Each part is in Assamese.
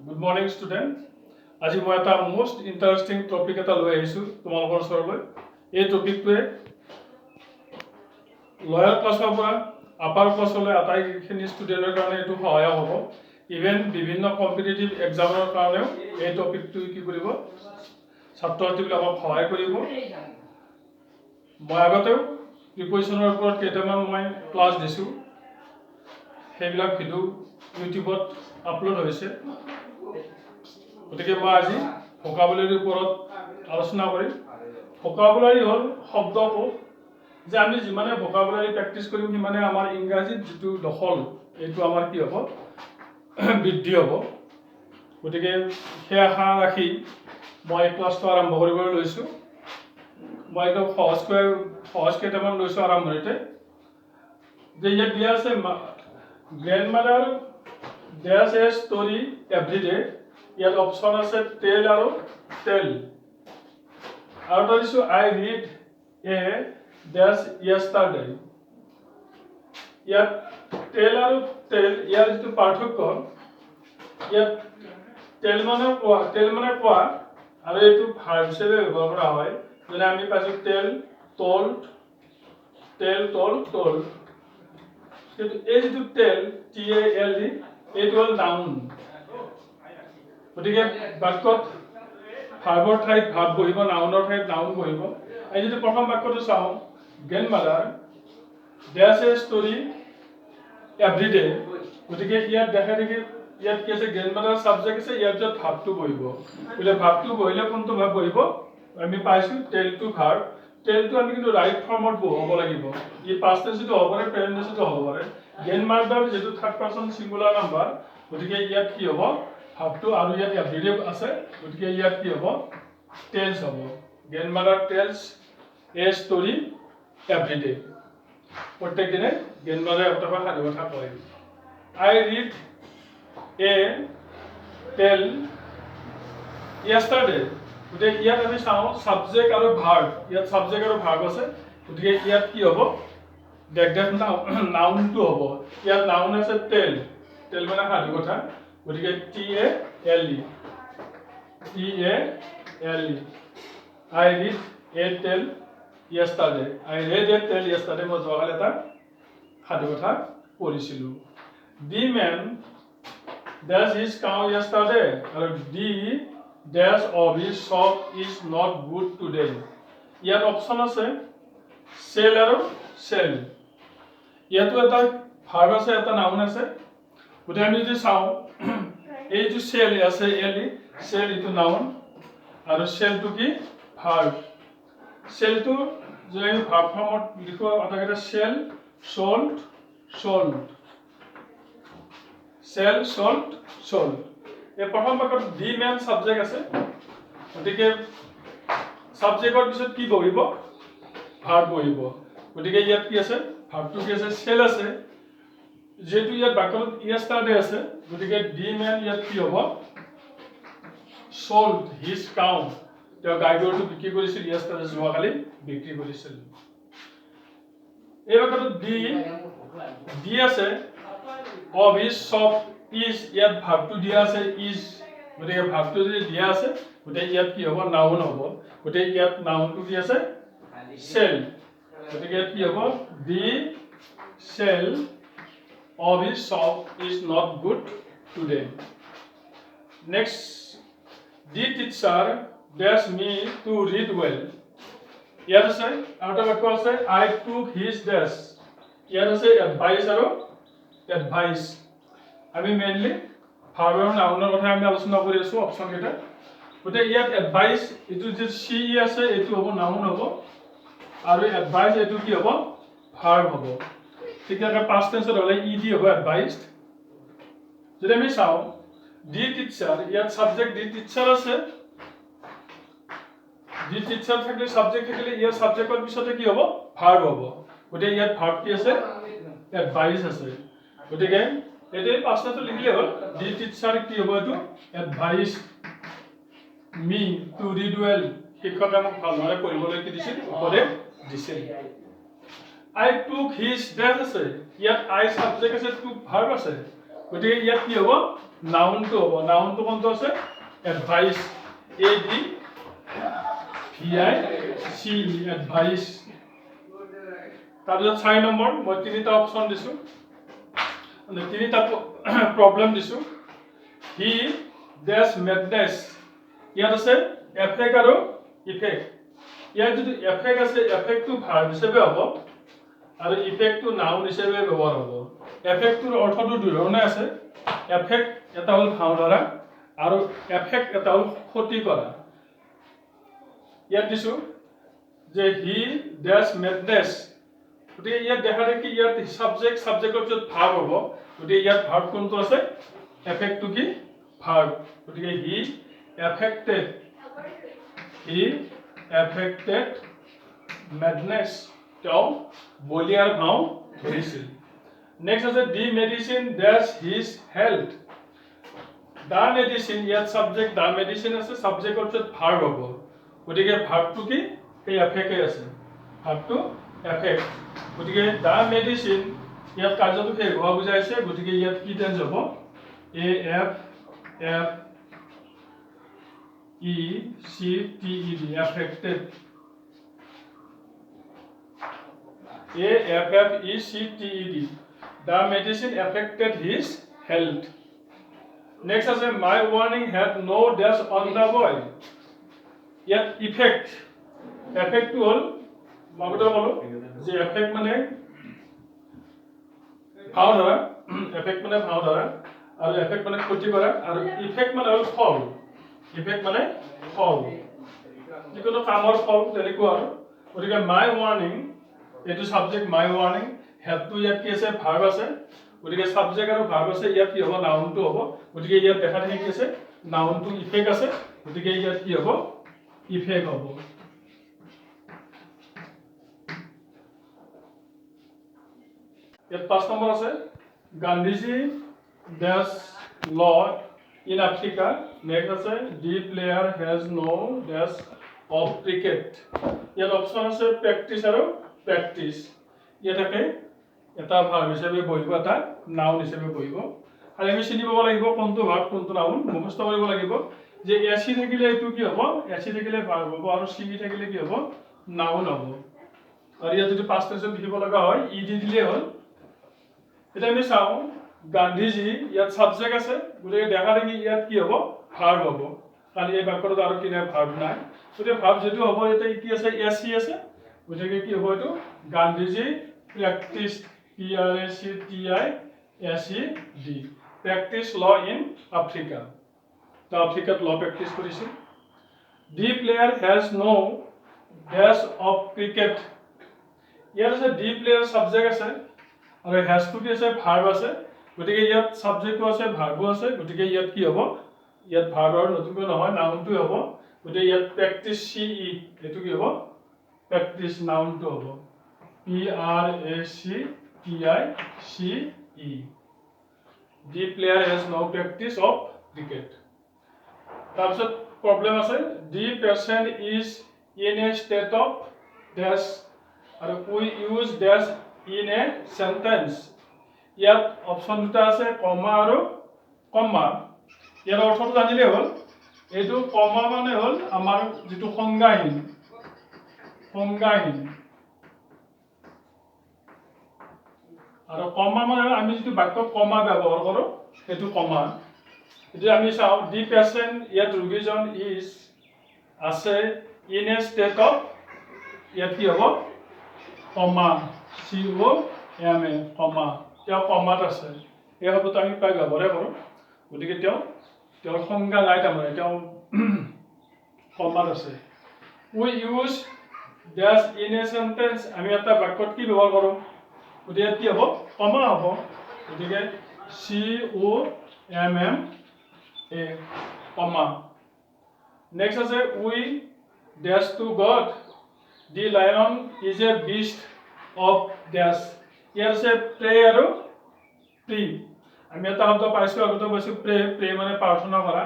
Good morning, student. আজি মই এটা most interesting topic এটা লৈ আহিছো তোমালোকৰ ওচৰলৈ। এই টপিকটোৱে লয়াৰ ক্লাছৰ পৰা আপাৰ ক্লাছলৈ আটাইখিনি ষ্টুডেণ্টৰ কাৰণে এইটো সহায়ক হ'ব। ইভেন বিভিন্ন কম্পিটিটিভ এক্সামৰ কাৰণেও এই টপিকটো কি কৰিব ছাত্ৰ ছাত্ৰীবিলাকক সহায় কৰিব। মই আগতেও প্ৰিপজিশ্যনৰ ওপৰত কেইটামান মই ক্লাছ দিছোঁ, সেইবিলাক ভিডিঅ' ইউটিউবত আপলোড হৈছে। গতিকে মই আজি ভোকাবুলাৰীৰ ওপৰত আলোচনা কৰিম। ভোকাবুলাৰী হ'ল শব্দকোষ, যে আমি যিমানে ভোকাবুলাৰী প্ৰেক্টিছ কৰিম সিমানে আমাৰ ইংৰাজীত যিটো দখল এইটো আমাৰ কি হ'ব বৃদ্ধি হ'ব। গতিকে সেই আশা ৰাখি মই ক্লাছটো আৰম্ভ কৰিবলৈ লৈছোঁ। মই একদম সহজ কেইটামান লৈছোঁ আৰম্ভণিতে, যে ইয়াত দিয়া আছে গ্ৰেণ্ডমাদাৰ ডেছ এ ষ্টৰী এভৰিডে। ইয়াত অপশ্যন আছে টেল আৰু টেল। আৰু এটা দিছোঁ আই ৰিড এ ডেছ য়েষ্টাৰডে। ইয়াত টেল আৰু টেল ইয়াৰ যিটো পাৰ্থক্য, ইয়াত টেল মানে কোৱা আৰু এইটো ভাৰ্ব হিচাপে ব্যৱহাৰ কৰা হয়। যেনে আমি পাইছোঁ টেল টল্ড, টেল টল্ড টল্ড। কিন্তু এই যিটো টেল TALD এইটো হ'ল নাউন। গতিকে বাক্যত ভাৰ্বৰ ঠাইত ভাৰ্ব বহিব, নাউনৰ ঠাইত নাউন বহিব। এই যদি প্ৰথম বাক্যটো চাওঁ, গ্ৰেণ্ডমাদাৰ ডেছ এ ষ্টৰী এভৰিডে। গতিকে ইয়াত দেখা দেখি ইয়াত কি আছে, গ্ৰেণ্ডমাদাৰ ছাবজেক্ট আছে, ইয়াৰ পিছত ভাৰ্বটো বহিব। গতিকে ভাৰ্বটো বহিলে কোনটো ভাৰ্ব বহিব? আমি পাইছোঁ টেল টু ভাৰ্ব। টেলটো আমি কিন্তু ৰাইট ফৰ্মত বহুৱাব লাগিব। ই পাষ্ট টেন্সতো হ'ব পাৰে, প্ৰেজেন্ট টেন্সতো হ'ব পাৰে। গ্ৰেণ্ডমাদাৰ যিটো থাৰ্ড পাৰ্চন ছিংগুলাৰ নাম্বাৰ, গতিকে ইয়াত কি হ'ব ভাৰ্বটো, আৰু ইয়াত এভৰিডে আছে, গতিকে ইয়াত কি হ'ব টেলছ হ'ব। গ্ৰেণ্ডমাদাৰ টেলছ এ ষ্টৰী এভৰিডে। প্ৰত্যেক দিনে গ্ৰেণ্ডমাদাৰে এটা সাধু কথা কয়। আই ৰিড এ টেল য়েষ্টাৰডে। গতিকে ইয়াত আমি চাওঁ ছাবজেক্ট আৰু ভাৰ্ব, ইয়াত ছাবজেক্ট আৰু ভাৰ্ব আছে। গতিকে ইয়াত কি হ'ব নাউনটো হ'ব। ইয়াত নাউন আছে টেল, টেল মানে সাধু কথা। গতিকে TALE। আই ৰিড এ টেল য়েষ্টাৰডে। আই ৰেড এ টেল য়েষ্টাৰডে। মই যোৱাকালি এটা সাধু কথা পঢ়িছিলোঁ। The man does his cow yesterday আৰু the does of his shop is not good today. ইয়াত অপশ্যন আছে চেল আৰু চেল। ইয়াতো এটা ভাৰ্ব আছে, এটা নাউন আছে। গতিকে আমি যদি চাওঁ, এই যে চেল আছে চেল এইটো নাউন আৰু চেলটো কি ভাৰ্ব। চেলটো যদি আমি ভাৰ্ব ফৰ্মত লিখোঁ আটাইকেইটা sell sold sold, sell sold sold. এই প্ৰথম বাক্যত দি মেন ছাবজেক্ট আছে, গতিকে ছাবজেক্টৰ পিছত কি বহিব ভাৰ্ব বহিব। গতিকে ইয়াত কি আছে ভাৰ্বটো কি আছে চেল আছে। যিহেতু ইয়াত বাক্যত য়েষ্টাৰডে আছে, গতিকে দি মেন ইয়াত কি হ'ব চল্ড হিজ কাউ। তেওঁ গাই গৰুটো বিক্ৰী কৰিছিল য়েষ্টাৰডে, যোৱাকালি বিক্ৰী কৰিছিল। এই বাক্যটোত দি আছে অফ হিজ শ্বপ ইজ, ইয়াত ভাৰ্বটো দিয়া আছে ইজ। গতিকে ভাৰ্বটো যদি দিয়া আছে, গতিকে ইয়াত কি হ'ব নাউন হ'ব। গতিকে ইয়াত নাউনটো কি আছে চেল। গতিকে ইয়াত কি হ'ব the sell of his shop is not good today. Next, the teacher does me to read well. ইয়াত আছে আৰু এটা বাক্য আছে আই টুক হিজ ডেছ। ইয়াত আছে এডভাইচ আৰু এডভাইচ। আমি মেইনলি ভাৰ্ব আৰু নাউনৰ কথা আমি আলোচনা কৰি আছোঁ অপশ্যন কেইটা। গতিকে ইয়াত এডভাইচ এইটো যে চি আছে এইটো হ'ব নাউন হ'ব, আৰু এডভাইচ এইটো কি হ'ব ভাৰ্ব হ'ব। ঠিক আছে, পাষ্ট টেন্সত হ'লে ED হ'ব এডভাইচড। যদি আমি চাওঁ দি টিচাৰ, ইয়াত ছাবজেক্ট দি টিচাৰ আছে। দি টিচাৰ থাকিলে ছাবজেক্ট থাকিলে ইয়াৰ ছাবজেক্টৰ পিছতে কি হ'ব ভাৰ্ব হ'ব। গতিকে ইয়াত ভাৰ্ব কি আছে এডভাইচ আছে। গতিকে এইটো পাষ্ট টেন্সত লিখিলে হ'ল দি টিচাৰ কি হ'ব এইটো advice me to read well. শিক্ষকে মোক ভালদৰে পঢ়িবলৈ কি দিছিল উপদেশ দিছিল। আই টুক হিজ ডেছ আছে, ইয়াত আই ছাবজেক্ট আছে, টুক ভাৰ্ব আছে। গতিকে ইয়াত কি হ'ব নাউনটো হ'ব নাউনটো কোনটো আছে advice A D V I C advice তাৰপিছত 4 নম্বৰ মই তিনিটা অপচন দিছো মানে তিনিটা প্ৰবলেম দিছো হি ডেছ মেডনেছ ইয়াত আছে এফেক্ট আৰু ইফেক্ট ইয়াত যদি এফেক্ট আছে এফেক্টটো ভাৰ্ব হিচাপে হ'ব আৰু ইফেক্টটো নাউন হিচাপে ব্যৱহাৰ হ'ব এফেক্টটোৰ অৰ্থটো দুই ধৰণে আছে এফেক্ট এটা হ'ল ভাও ধৰা আৰু এফেক্ট এটা হ'ল ক্ষতি কৰা ইয়াত দিছো যে হি ডেছ মেডনেছ গতিকে ইয়াত দেখা দেখি ইয়াত সাবজেক্টৰ পিছত ভাৰ্ব হ'ব গতিকে ইয়াত ভাৰ্ব কোনটো আছে এফেক্টটো কি ভাৰ্ব গতিকে হি এফেক্টেড মেডনেছ তেওঁ বলিয়াৰ ভাও ধৰিছিল নেক্সট আছে দি মেডিচিন ডেছ হিজ হেল্থ দা মেডিচিন ইয়াত সাবজেক্ট দা মেডিচিন আছে সাবজেক্টৰ পিছত ভাৰ্ব হ'ব গতিকে ভাৰ্বটো কি এই এফেক্টে আছে ভাৰ্বটো এফেক্ট গতিকে দা মেডিচিন ইয়াত কাৰ্যটো শেষ হোৱা বুজাইছে গতিকে ইয়াত কি টেন্স হ'ব A F F E C T E D affected A F F E C T E D the medicine affected his health next আছে my warning had no does on the boy ইয়াত ইফেক্ট এফেক্টটো হ'ল মই ক'লো যে এফেক্ট মানে ভাও ধৰা এফেক্ট মানে ভাও ধৰা আৰু এফেক্ট মানে ক্ষতি কৰা আৰু ইফেক্ট মানে হ'ল ফল ইফেক্ট মানে ফল যিকোনো কামৰ ফল তেনেকুৱা আৰু গতিকে মাই ৱাৰ্নিং এইটো সাবজেক্ট মাই ৱাৰ্নিং হেডটো ইয়াত কি আছে ভাৰ্ব আছে গতিকে সাবজেক্ট আৰু ভাৰ্ব আছে ইয়াত কি হ'ব নাউনটো হ'ব গতিকে ইয়াত দেখা দেখি কি আছে নাউনটো ইফেক্ট আছে গতিকে ইয়াত কি হ'ব ইফেক্ট হ'ব ইয়াত 5 নম্বৰ আছে গান্ধীজি ডেছ ল ইন আফ্ৰিকা নেক্সট আছে the player has no does of cricket ইয়াত অপচন আছে প্ৰেক্টিছ আৰু প্ৰেক্টিছ ইয়াত থাকে এটা ভাৰ্ব হিচাপে বহিব এটা নাউন হিচাপে বহিব আৰু আমি চিনি পাব লাগিব কোনটো ভাৰ্ব কোনটো নাউন মুখস্থ কৰিব লাগিব যে এসি থাকিলে এইটো কি হ'ব এসি থাকিলে ভাৰ্ব হ'ব আৰু সি থাকিলে কি হ'ব নাউন হ'ব আৰু ইয়াত যদি পাষ্ট টেন্সত লিখিব লগা হয় ই দি দিলে হ'ল এটা আমি চাওঁ গান্ধীজি ইয়াত সাবজেক্ট আছে গতিকে দেখা দেখি ইয়াত কি হ'ব ভাৰ্ব হ'ব কাৰণ এই বাক্যটোত আৰু কিনে ভাৰ্ব নাই গতিকে ভাৰ্ব যেটো হ'ব এটা কি আছে এসি আছে গতিকে কি হ'ব এইটো Gandhiji practise P R A C T I S E D practised law in Africa তো আফ্ৰিকাত ল প্ৰেক্টিছ কৰিছিল the player has no does of cricket ইয়াত আছে দি প্লেয়াৰ সাবজেক্ট আছে আৰু হেজটো কি আছে ভাৰ্ব আছে গতিকে ইয়াত সাবজেক্টটো আছে ভাৰ্বো আছে গতিকে ইয়াত কি হ'ব ইয়াত ভাৰ্ব আৰু নতুনকৈ নহয় নাউনটো হ'ব গতিকে ইয়াত প্ৰেক্টিছ চি ই এইটো কি হ'ব প্ৰেক্টিছ নাউনটো হ'ব P R A C T I C E the player has no practice of cricket তাৰপিছত প্ৰবলেম আছে the patient is in a state of dash আৰু we use dash in a sentence ইয়াত অপচন দুটা আছে কমা আৰু কমা ইয়াৰ অৰ্থটো জানিলে হ'ল এইটো কমা মানে হ'ল আমাৰ যেটো সংজ্ঞাহীন আৰু কমা মানে আমি যেটো বাক্যত কমা ব্যৱহাৰ কৰো সেইটো কমা এতিয়া আমি চাও দি পেচেণ্ট ইয়াত ৰোগীজন ইজ আছে ইন এ ষ্টেট অফ ইয়াত কি হ'ব কমা সি ও এম এ কমা তেওঁ কমাত আছে এই শব্দটো আমি প্ৰায় ব্যৱহাৰ কৰোঁ গতিকে তেওঁৰ সংজ্ঞা নাই তাৰমানে তেওঁ কমাত আছে we use dash in a sentence আমি এটা বাক্যত কি ব্যৱহাৰ কৰোঁ গতিকে কি হ'ব কমা হ'ব গতিকে C O M M A comma next আছে we dash to God the lion is a beast of dash ইয়াৰ আছে প্ৰে আৰু প্ৰি আমি এটা শব্দ পাইছোঁ আগতে পাইছোঁ প্ৰে মানে প্ৰাৰ্থনা কৰা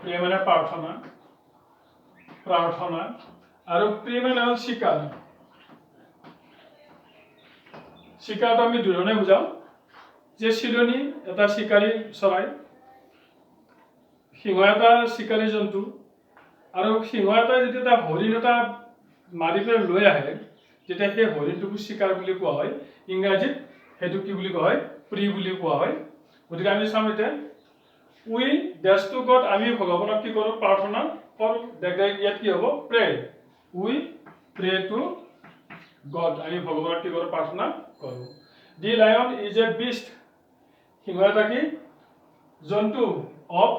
প্ৰে মানে প্ৰাৰ্থনা আৰু প্ৰি মানে হ'ল শিকাৰ শিকাৰটো আমি দুধৰণে বুজাওঁ যে চিলনী এটা শিকাৰী চৰাই সিংহ এটা চিকাৰী জন্তু আৰু সিংহ এটাই যেতিয়া এটা হৰিণ এটা মাৰি পেলাই লৈ আহে তেতিয়া সেই হৰিণটোকো চিকাৰ বুলি কোৱা হয় ইংৰাজীত সেইটো কি বুলি কোৱা হয় প্ৰি বুলি কোৱা হয় গতিকে আমি চাম এতিয়া উই ডেছ টু গড আমি ভগৱানক কি কৰোঁ প্ৰাৰ্থনা কৰোঁ দেখা ইয়াত কি হ'ব প্ৰে উই প্ৰে টু গড আমি ভগৱানক কি কৰোঁ প্ৰাৰ্থনা কৰোঁ দি লায়ন ইজ এ বিষ্ট সিংহ এটা কি জন্তু অফ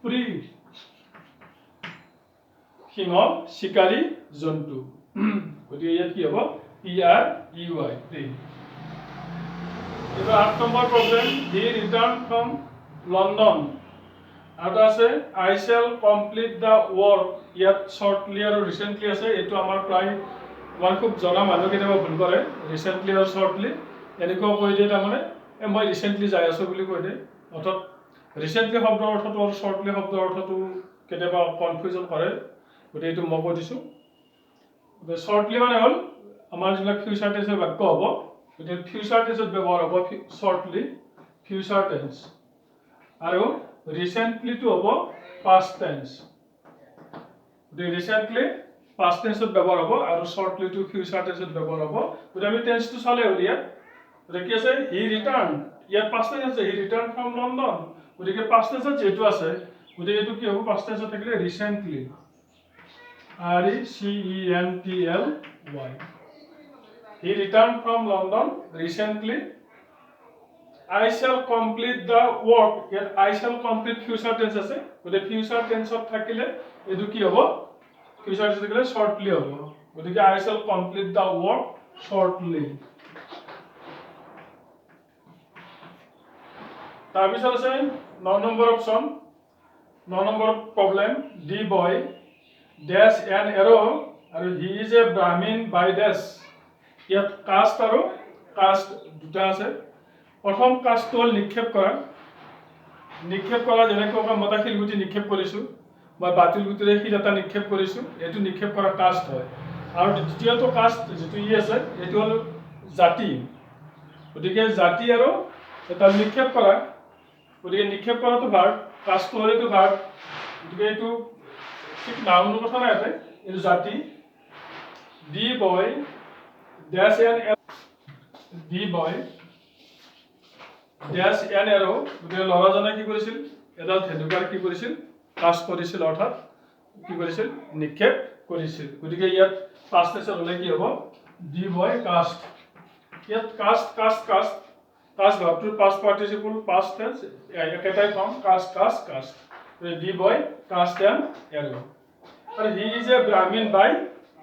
প্ৰি সিংহ চিকাৰী জন্তু গতিকে ইয়াত কি হ'ব PREY প্ৰি এবাৰ 8 number problem he return from London আৰু আছে আই শ্যাল কমপ্লিট দ্য ৱৰ্ক ইয়াত শৰ্টলি আৰু ৰিসেন্টলি আছে এটো আমাৰ প্ৰায় আমাৰ খুব জনা মানুহ কেতিয়াবা ভুল কৰে ৰিসেন্টলি আৰু শৰ্টলি এনেকুৱা কৈ দিয়ে তাৰমানে মই ৰিসেন্টলি যাই আছো বুলি কৈ দিয়ে অৰ্থাৎ ৰিসেন্টলি শব্দৰ অৰ্থটো আৰু শৰ্টলি শব্দৰ অৰ্থটো কেতিয়াবা কনফিউজন কৰে গতিকে এইটো মই কৈ দিছো শৰ্টলি মানে হ'ল আমাৰ যিবিলাক ফিউচাৰ টেন্সৰ বাক্য হ'ব গতিকে ফিউচাৰ টেন্সত ব্যৱহাৰ হ'ব শৰ্টলি ফিউচাৰ টেন্স আৰু ৰিসেন্টলি টু হ'ব পাষ্ট টেন্স গতিকে ৰিসেন্টলি পাষ্ট টেন্সত ব্যৱহাৰ হ'ব আৰু শৰ্টলি টু ফিউচাৰ টেন্সত ব্যৱহাৰ হ'ব গতিকে আমি টেন্সটো চালে হ'ল ইয়াত গতিকে কি আছে হি ৰিটাৰ্ন ইয়াত পাষ্ট টেন্স আছে হি ৰিটাৰ্ন ফ্ৰম লণ্ডন গতিকে পাষ্ট টেন্সত যেটো আছে গতিকে এইটো কি হ'ব পাষ্ট টেন্সত থাকিলে recently RECENTLY he returned from London recently I shall complete the work yet I shall complete future tense আছে গতে future tense ত থাকিলে এটো কি হ'ব future tense থাকিলে shortly হ'ব গতিকে I shall complete the work shortly তাৰপিছত আছে 9 number option 9 number problem the boy dash an arrow আৰু he is a brahmin by dash ইয়াত কাষ্ট আৰু কাষ্ট দুটা আছে প্ৰথম কাষ্টটো হ'ল নিক্ষেপ কৰা যেনেকৈ মতা শিলগুটি নিক্ষেপ কৰিছো মই বাতিল গুটিৰে শিল এটা নিক্ষেপ কৰিছো এটো নিক্ষেপ কৰা কাষ্ট হয় আৰু দ্বিতীয়টো কাষ্ট যেটো ই আছে এটো হ'ল জাতি গতিকে জাতি আৰু এটা নিক্ষেপ কৰা গতিকে নিক্ষেপ কৰাটো ভাৰ্ব কাষ্ট কৰিটো ভাৰ্ব গতিকে এটো ঠিক নাউনৰ কথা নাই এটো জাতি দি বয় dash an the boy dash an arrow গতিকে লৰাজনে কি কৰিছিল এডাল ধেনুকাৰ কি কৰিছিল কাষ্ট কৰিছিল অৰ্থাৎ কি কৰিছিল নিক্ষেপ কৰিছিল গতিকে ইয়াত পাষ্ট টেন্সৰ হলে কি হ'ব the boy cast ইয়াত cast ভাৰ্বটোৰ past participle past tense একেটাই form cast the boy cast an arrow আৰু he is a brahmin by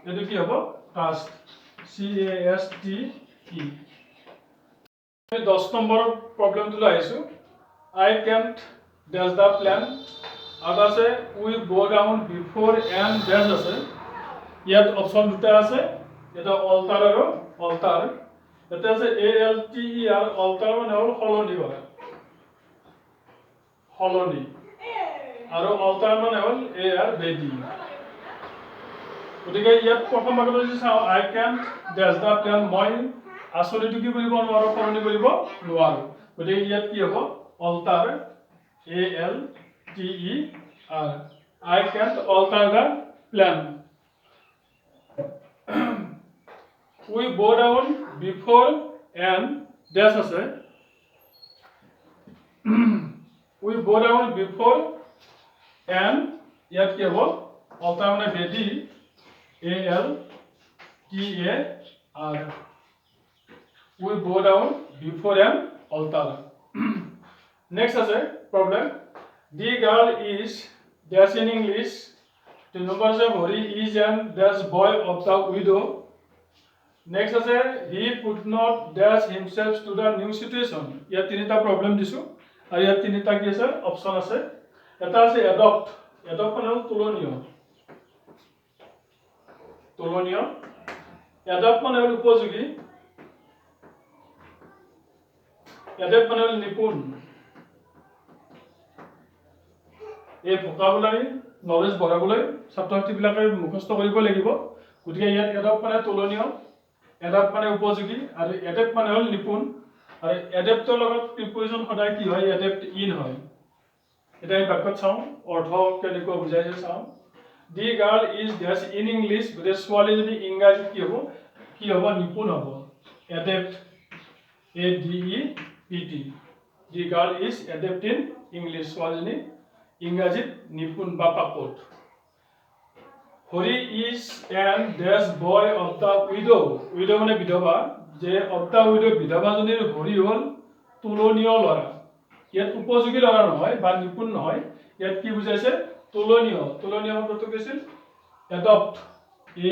এটো কি হ'ব cast CASTE 10 নম্বৰ প্ৰবলেমটো লৈ আহিছো I can't dash the plan আৰু আছে we go down before and dash আছে ইয়াত অপচন দুটা আছে এটা alter আৰু alter এটা আছে ALTER alter মানে হ'ল সলনি কৰা সলনি আৰু alter মানে হ'ল ARBD গতিকে ইয়াত প্ৰথম বাক্যটো যদি চাও I can't dash the plan মই আসলেটো কি কৰিব নোৱাৰো সলনি কৰিব নোৱাৰো গতিকে ইয়াত কি হ'ব alter ALTER I can't alter the plan we go down before and dash আছে we go down before and ইয়াত কি হ'ব alter মানে বেদি ALTER we go down before an altar next as a problem the girl is dash in English the number is Hori is and dash boy of the widow next as a he could not dash himself to the new situation ya tinita problem disu aru ya tinita ki ase option ase eta ase adopt মানে তুলনীয় adopt মানে হল উপযোগী adopt মানে হল নিপুণ এই ভোকাবুলাৰী নলেজ বঢ়াবলৈ ছাত্ৰ-ছাত্ৰীবিলাকে মুখস্থ কৰিব লাগিব গতিকে ইয়াত adopt মানে তুলনীয় adopt মানে উপযোগী আৰু adopt মানে হল নিপুণ আৰু adaptৰ লগত প্ৰিপজিশন সদায় কি হয় adapt in হয় এটা এই বাক্যত চাওঁ অৰ্থ কেনেকৈ বুজাইছে চাওঁ the girl is dash in English গতিকে ছোৱালীজনী ইংৰাজীত কি হ'ব নিপুণ হ'ব adept ADEPT the girl is adept in English ছোৱালীজনী ইংৰাজীত নিপুণ বা পাকত Hari is an dash boy of the widow মানে বিধৱা যে অফ দ্য উইডো বিধৱাজনীৰ হৰি হ'ল তুলনীয় ল'ৰা ইয়াত উপযোগী ল'ৰা নহয় বা নিপুণ নহয় ইয়াত কি বুজাইছে তুলনীয় শব্দটো কি আছিল এডপ্ট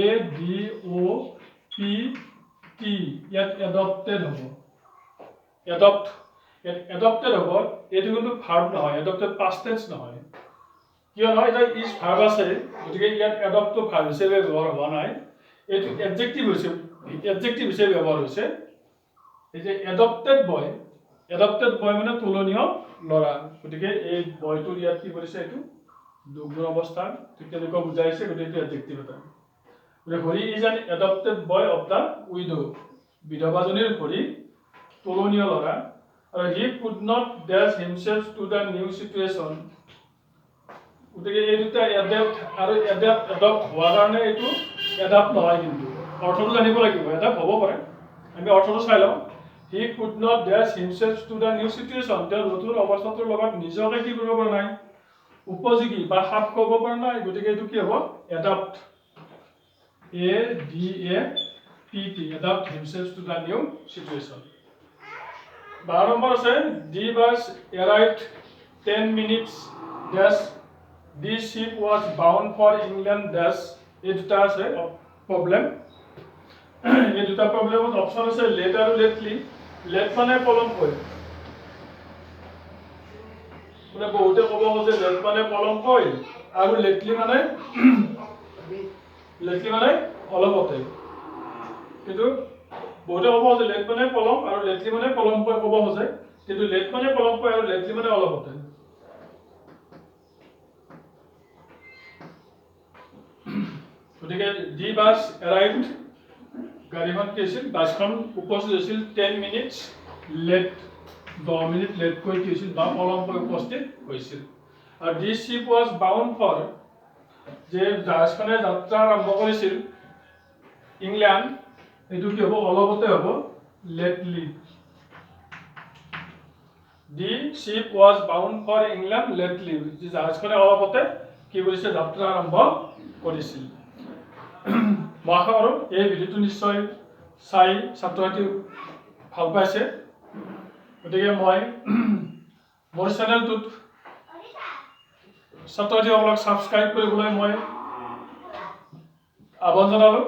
ADOPT ইয়াত এডপ্টেড হ'ব এডপ্টেড হ'ব এইটো কিন্তু ভাৰ্ব নহয় এডপ্টেড পাষ্ট টেন্স নহয় কিয় নহয় এটা ইজ ভাৰ্ব আছে গতিকে ইয়াত এডপ্টটো ভাৰ্ব হিচাপে ব্যৱহাৰ হোৱা নাই এইটো এডজেক্টিভ হিচাপে ব্যৱহাৰ হৈছে এই যে এডপ্টেড বয় মানে তুলনীয় ল'ৰা গতিকে এই বয়টোৰ ইয়াত কি কৰিছে এইটো দুগুণ অৱস্থা ঠিক তেনেকুৱা বুজাইছে গতিকে এইটো এডজেক্টিভ এটা গতিকে Hari is an adopted boy of the widow বিধৱাজনীৰ হৰি তুলনীয় ল'ৰা আৰু he could not dash himself to the new situation গতিকে এই দুটা এডাপ্ট আৰু এডপ্ট হোৱাৰ কাৰণে এইটো এডাপ্ট নহয় কিন্তু অৰ্থটো জানিব লাগিব এডাপ্ট হ'ব পাৰে আমি অৰ্থটো চাই লওঁ he could not dash himself to the new situation তেওঁ নতুন অৱস্থাটোৰ লগত নিজকে কি কৰিব পৰা নাই উপযোগী বা খাপ খুৱাব পৰা নাই গতিকে এইটো কি হ'ব adapt ADAPT adapt himself to the new situation 12 number আছে the bus arrived 10 minutes dash the ship was bound for England dash এই দুটা আছে প্ৰব্লেম এই দুটা প্ৰব্লেমত অপশ্যন আছে লেট আৰু লেটলি লেট মানে পলমকৈ মানে বহুতে ক'ব খোজে লেট মানে পলমকৈ আৰু লেটলি মানে অলপতে কিন্তু বহুতে ক'ব খোজে লেট মানে পলম আৰু লেটলি মানে পলমকৈ ক'ব খোজে কিন্তু লেট মানে পলমকৈ আৰু লেটলি মানে অলপতে গতিকে দি বাছ এৰাইভড গাড়ীখন কি আছিল বাছখন উপস্থিত হৈছিল 10 মিনিটছ লেট 10 মিনিট লেটকৈ কি হৈছিল বা পলমকৈ উপস্থিত হৈছিল আৰু the ship was bound for যে জাহাজখনে যাত্ৰা আৰম্ভ কৰিছিল ইংলেণ্ড এইটো কি হ'ব অলপতে হ'ব lately the ship was bound for England lately যে জাহাজখনে অলপতে কি কৰিছে যাত্ৰা আৰম্ভ কৰিছিল মই আশা কৰোঁ এই ভিডিঅ'টো নিশ্চয় চাই ছাত্ৰ ছাত্ৰী ভাল পাইছে গতিকে মই মোৰ চেনেলটোত ছাত্ৰ ছাত্ৰীসকলক ছাবস্ক্ৰাইব কৰিবলৈ মই আহ্বান জনালোঁ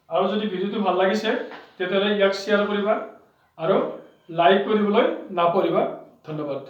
আৰু যদি ভিডিঅ'টো ভাল লাগিছে তেতিয়াহ'লে ইয়াক শ্বেয়াৰ কৰিবা আৰু লাইক কৰিবলৈ নাপাহৰিবা ধন্যবাদ